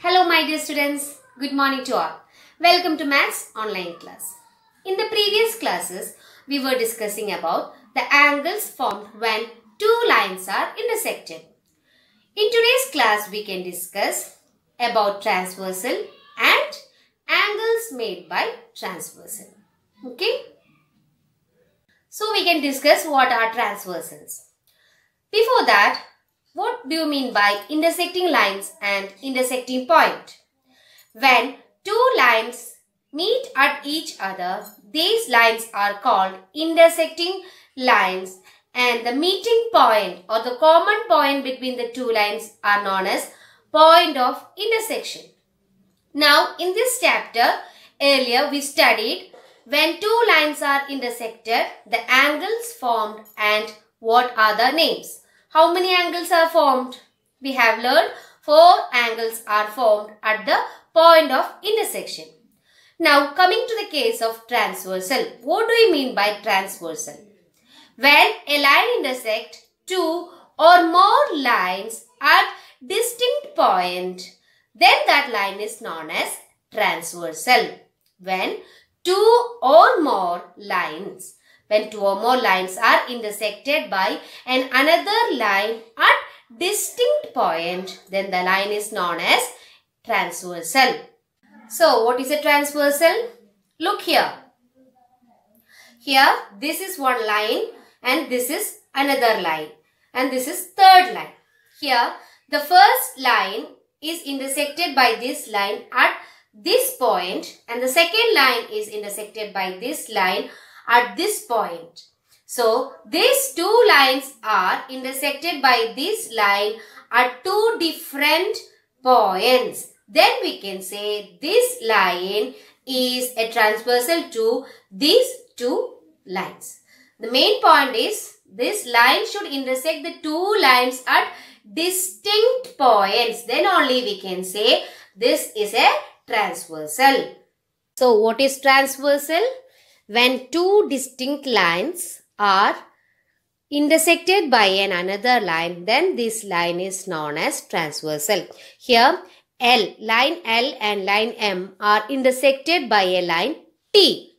Hello my dear students, good morning to all. Welcome to Maths online class. In the previous classes, we were discussing about the angles formed when two lines are intersected. In today's class, we can discuss about transversal and angles made by transversal. Okay? So we can discuss what are transversals. Before that, what do you mean by intersecting lines and intersecting point? When two lines meet at each other, these lines are called intersecting lines, and the meeting point or the common point between the two lines are known as point of intersection. Now in this chapter, earlier we studied when two lines are intersected, the angles formed and what are the names. How many angles are formed? We have learned 4 angles are formed at the point of intersection. Now coming to the case of transversal. What do we mean by transversal? When a line intersects two or more lines at distinct point, then that line is known as transversal. When two or more lines are intersected by another line at distinct point, then the line is known as transversal. So, what is a transversal? Look here. Here, this is one line and this is another line. And this is third line. Here, the first line is intersected by this line at this point and the second line is intersected by this line at this point. So, these two lines are intersected by this line at two different points. Then we can say this line is a transversal to these two lines. The main point is this line should intersect the two lines at distinct points. Then only we can say this is a transversal. So, what is transversal? When two distinct lines are intersected by another line, then this line is known as transversal. Here, line L and line M are intersected by a line T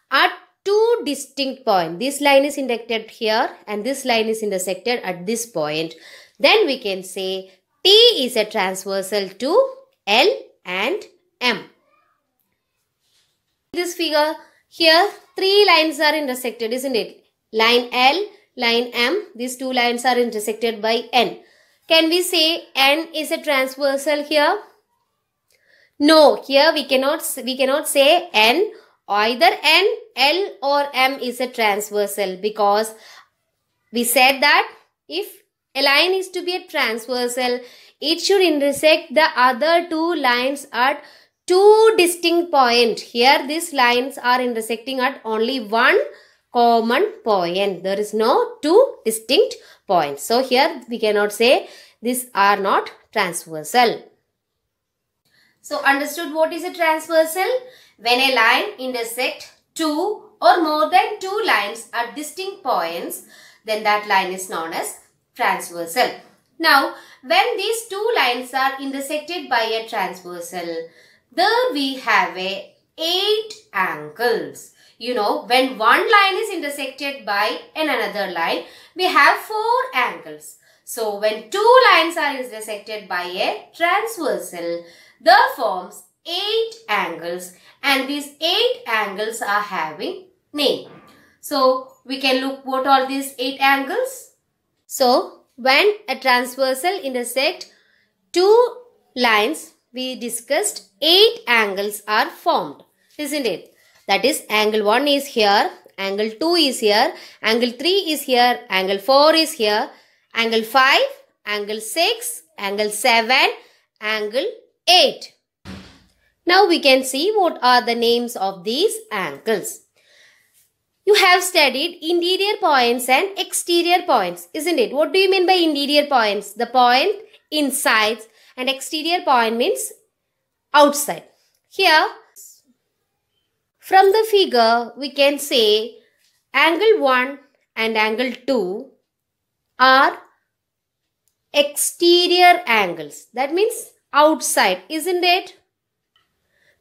at two distinct points. This line is intersected here and this line is intersected at this point. Then we can say T is a transversal to L and M. This figure, here 3 lines are intersected, isn't it? Line L, line M, these two lines are intersected by N. Can we say N is a transversal here? No, here we cannot say N. Either N, L or M is a transversal because we said that if a line is to be a transversal, it should intersect the other two lines at two distinct points. Here these lines are intersecting at only one common point. There is no two distinct points. So here we cannot say these are not transversal. So understood what is a transversal? When a line intersects two or more than two lines at distinct points, then that line is known as transversal. Now, when these two lines are intersected by a transversal, there we have 8 angles. You know, when one line is intersected by another line, we have 4 angles. So, when two lines are intersected by a transversal, there forms 8 angles and these 8 angles are having name. So, we can look what are these 8 angles. So, when a transversal intersect two lines, we discussed 8 angles are formed, isn't it? That is, angle 1 is here, angle 2 is here, angle 3 is here, angle 4 is here, angle 5, angle 6, angle 7, angle 8. Now we can see what are the names of these angles. You have studied interior points and exterior points, isn't it? What do you mean by interior points? The point inside and exterior point means outside. Here, from the figure, we can say angle 1 and angle 2 are exterior angles. That means outside, isn't it?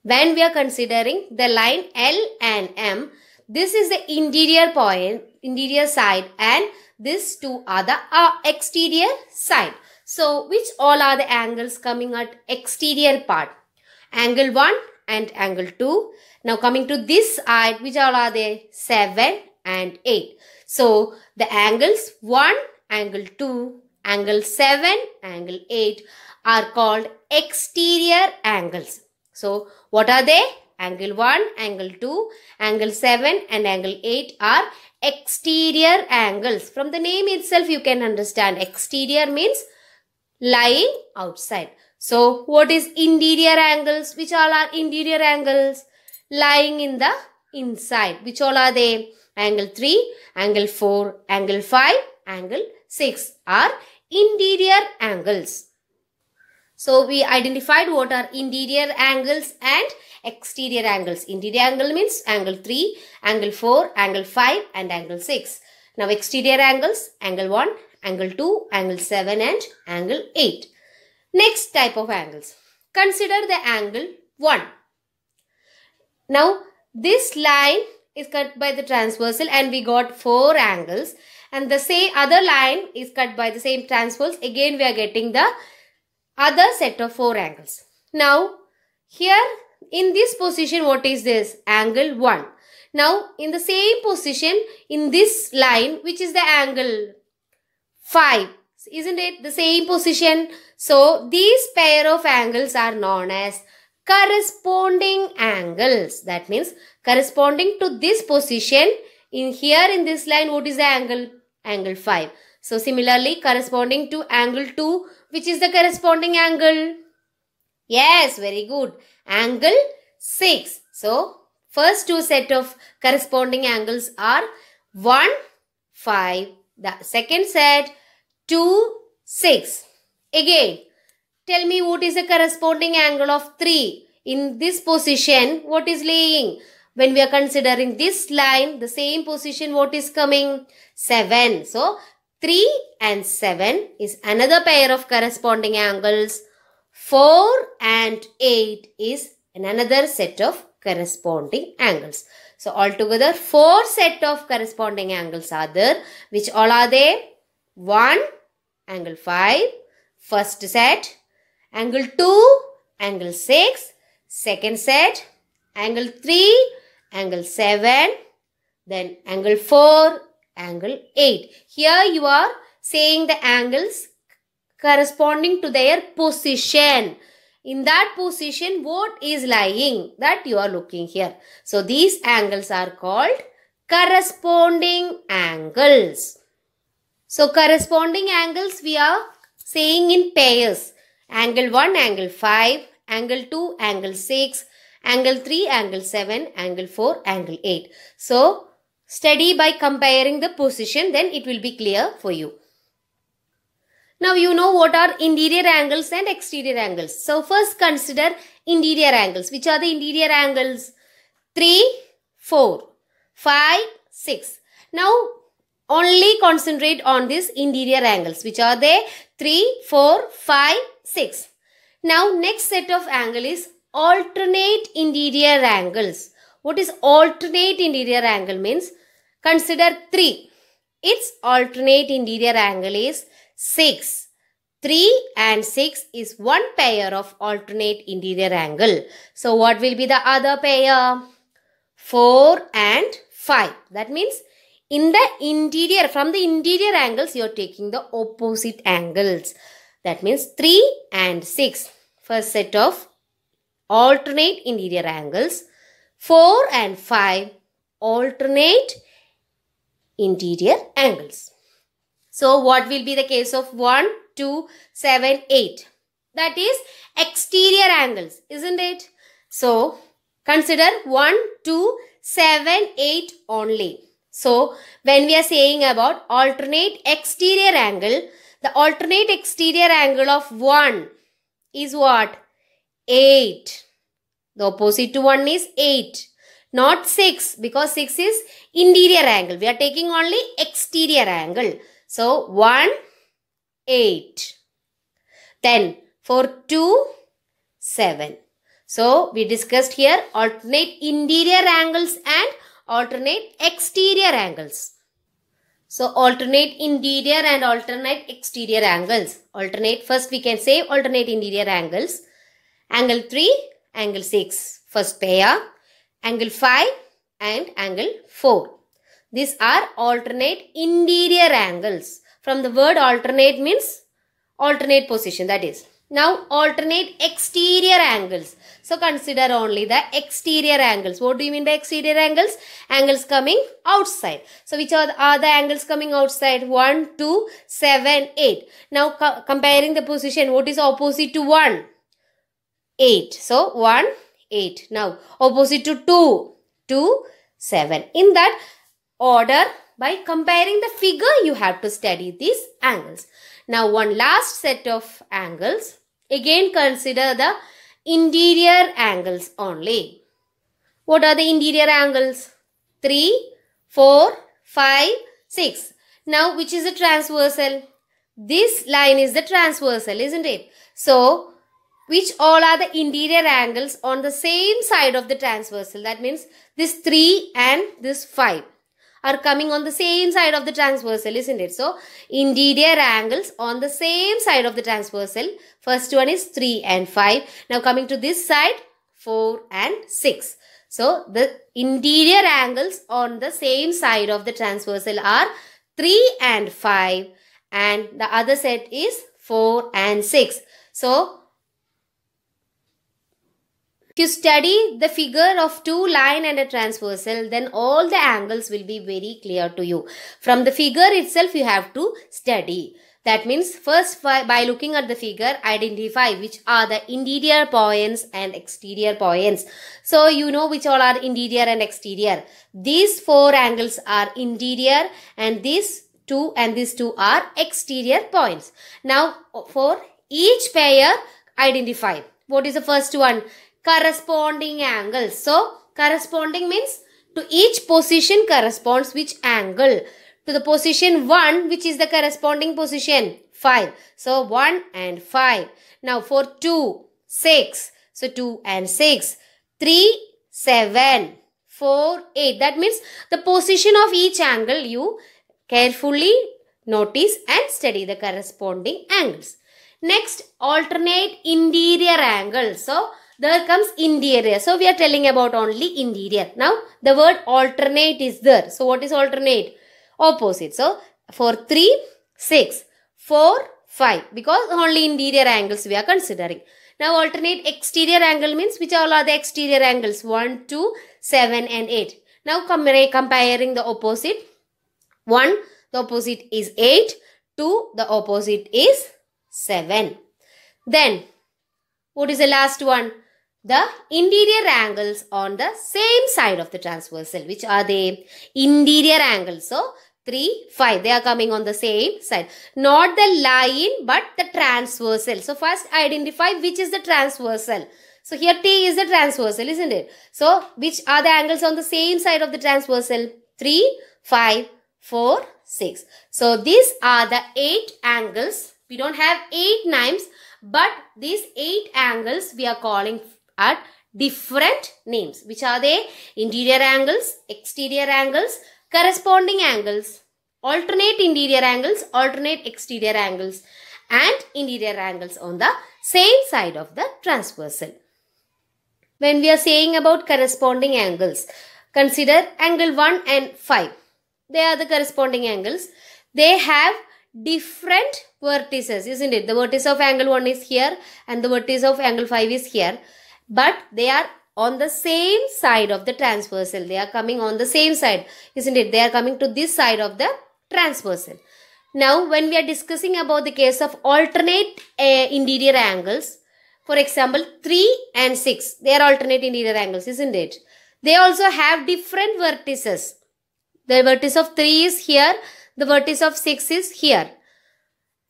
When we are considering the line L and M, this is the interior point, interior side, and these two are the exterior side. So, which all are the angles coming at exterior part? Angle 1 and angle 2. Now, coming to this side, which all are they? 7 and 8. So, the angles 1, angle 2, angle 7, angle 8 are called exterior angles. So, what are they? Angle 1, angle 2, angle 7 and angle 8 are exterior angles. From the name itself, you can understand exterior means lying outside. So, what is interior angles? Which all are interior angles? Lying in the inside. Which all are they? Angle 3, angle 4, angle 5, angle 6 are interior angles. So, we identified what are interior angles and exterior angles. Interior angle means angle 3, angle 4, angle 5 and angle 6. Now, exterior angles, angle 1, angle 2, angle 7 and angle 8. Next type of angles. Consider the angle 1. Now, this line is cut by the transversal and we got 4 angles. And the same other line is cut by the same transversal. Again, we are getting the other set of 4 angles. Now, here in this position, what is this? Angle 1. Now, in the same position, in this line, which is the angle 5. Isn't it the same position? So, these pair of angles are known as corresponding angles. That means, corresponding to this position, in here in this line, what is the angle? Angle 5. So, similarly, corresponding to angle 2, which is the corresponding angle? Yes, very good. Angle 6. So, first two set of corresponding angles are 1, 5. The second set, 2, 6. Again, tell me what is the corresponding angle of 3. In this position, what is laying? When we are considering this line, the same position, what is coming? 7. So, 3 and 7 is another pair of corresponding angles. 4 and 8 is another set of corresponding angles. So, altogether 4 set of corresponding angles are there. Which all are they? 1, angle 5, first set. Angle 2, angle 6, second set. Angle 3, angle 7. Then angle 4, angle 8. Here you are saying the angles corresponding to their position. In that position, what is lying? That you are looking here. So, these angles are called corresponding angles. So, corresponding angles we are saying in pairs. Angle 1, angle 5, angle 2, angle 6, angle 3, angle 7, angle 4, angle 8. So, study by comparing the position, then it will be clear for you. Now, you know what are interior angles and exterior angles. So, first consider interior angles. Which are the interior angles? 3, 4, 5, 6. Now, only concentrate on these interior angles. Which are they? 3, 4, 5, 6. Now, next set of angle is alternate interior angles. What is alternate interior angle means? Consider 3. Its alternate interior angle is 6. 3 and 6 is one pair of alternate interior angle. So, what will be the other pair? 4 and 5. That means, in the interior, from the interior angles, you are taking the opposite angles. That means, 3 and 6. First set of alternate interior angles. 4 and 5 alternate interior angles. So, what will be the case of 1, 2, 7, 8? That is exterior angles, isn't it? So, consider 1, 2, 7, 8 only. So, when we are saying about alternate exterior angle, the alternate exterior angle of 1 is what? 8. The opposite to 1 is 8. Not 6, because 6 is interior angle. We are taking only exterior angle. So, 1, 8. Then, For 2, 7. So, we discussed here alternate interior angles and alternate exterior angles. So, alternate interior and alternate exterior angles. First we can say alternate interior angles. Angle 3, angle 6. First pair. Angle 5 and angle 4. These are alternate interior angles. From the word alternate means alternate position, that is. Now, alternate exterior angles. So, consider only the exterior angles. What do you mean by exterior angles? Angles coming outside. So, which are the angles coming outside? 1, 2, 7, 8. Now, comparing the position, what is opposite to 1? 8. So, 1, 8. Now, opposite to 2, 2, 7. In that order, by comparing the figure, you have to study these angles. Now, one last set of angles. Again, consider the interior angles only. What are the interior angles? 3, 4, 5, 6. Now, which is the transversal? This line is the transversal, isn't it? So, which all are the interior angles on the same side of the transversal? That means this 3 and this 5. Are coming on the same side of the transversal, isn't it? So, interior angles on the same side of the transversal. First one is 3 and 5. Now, coming to this side, 4 and 6. So, the interior angles on the same side of the transversal are 3 and 5. And the other set is 4 and 6. So, if you study the figure of two line and a transversal, then all the angles will be very clear to you. From the figure itself, you have to study. That means first by looking at the figure, identify which are the interior points and exterior points. So, you know which all are interior and exterior. These 4 angles are interior and these 2 and these 2 are exterior points. Now, for each pair, identify. What is the first one? Corresponding angles. So, corresponding means to each position corresponds which angle. To the position 1, which is the corresponding position? 5. So, 1 and 5. Now, for 2, 6. So, 2 and 6. 3, 7. 4, 8. That means the position of each angle you carefully notice and study the corresponding angles. Next, alternate interior angles. So, there comes interior. So, we are telling about only interior. Now, the word alternate is there. So, what is alternate? Opposite. So, for 3, 6, 4, 5. Because only interior angles we are considering. Now, alternate exterior angle means which all are the exterior angles? 1, 2, 7 and 8. Now, comparing the opposite. 1, the opposite is 8. 2, the opposite is 7. Then, what is the last one? The interior angles on the same side of the transversal. Which are they? Interior angles. So, 3, 5. They are coming on the same side. Not the line but the transversal. So, first identify which is the transversal. So, here T is the transversal, isn't it? So, which are the angles on the same side of the transversal? 3, 5, 4, 6. So, these are the 8 angles. We don't have 8 names, but these 8 angles we are calling at different names. Which are they? Interior angles, exterior angles, corresponding angles, alternate interior angles, alternate exterior angles, and interior angles on the same side of the transversal. When we are saying about corresponding angles, consider angle 1 and 5. They are the corresponding angles. They have different vertices, isn't it? The vertex of angle 1 is here and the vertex of angle 5 is here. But they are on the same side of the transversal. They are coming on the same side, isn't it? They are coming to this side of the transversal. Now, when we are discussing about the case of alternate interior angles, for example, 3 and 6, they are alternate interior angles, isn't it? They also have different vertices. The vertex of 3 is here, the vertex of 6 is here.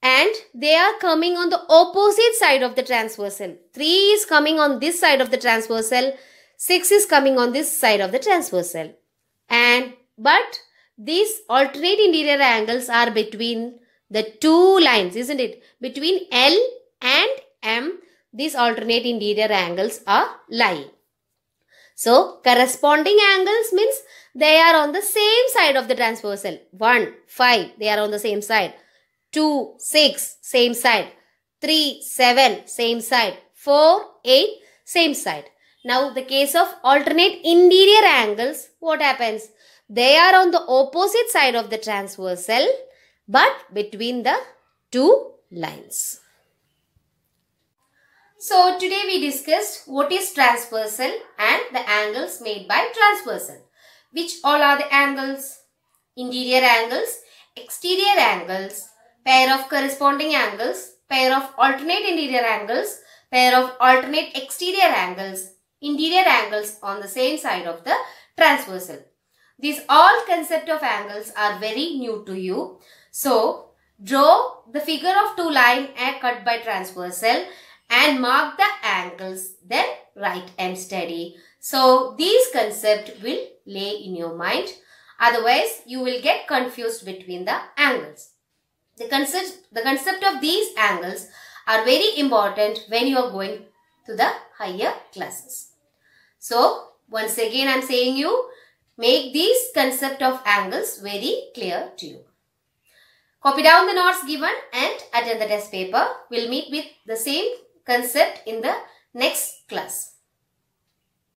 And they are coming on the opposite side of the transversal. 3 is coming on this side of the transversal. 6 is coming on this side of the transversal. But these alternate interior angles are between the two lines, isn't it? Between L and M, these alternate interior angles are lying. So, corresponding angles means they are on the same side of the transversal. 1, 5, they are on the same side. 2, 6, same side. 3, 7, same side. 4, 8, same side. Now, the case of alternate interior angles, what happens? They are on the opposite side of the transversal, but between the two lines. So, today we discussed what is transversal and the angles made by transversal. Which all are the angles? Interior angles, exterior angles, pair of corresponding angles, pair of alternate interior angles, pair of alternate exterior angles, interior angles on the same side of the transversal. These all concept of angles are very new to you. So, draw the figure of two lines cut by transversal and mark the angles, then write and study. So, these concepts will lay in your mind. Otherwise, you will get confused between the angles. The concept of these angles are very important when you are going to the higher classes. So, once again I am saying you, make these concept of angles very clear to you. Copy down the notes given and attend the test paper. We'll meet with the same concept in the next class.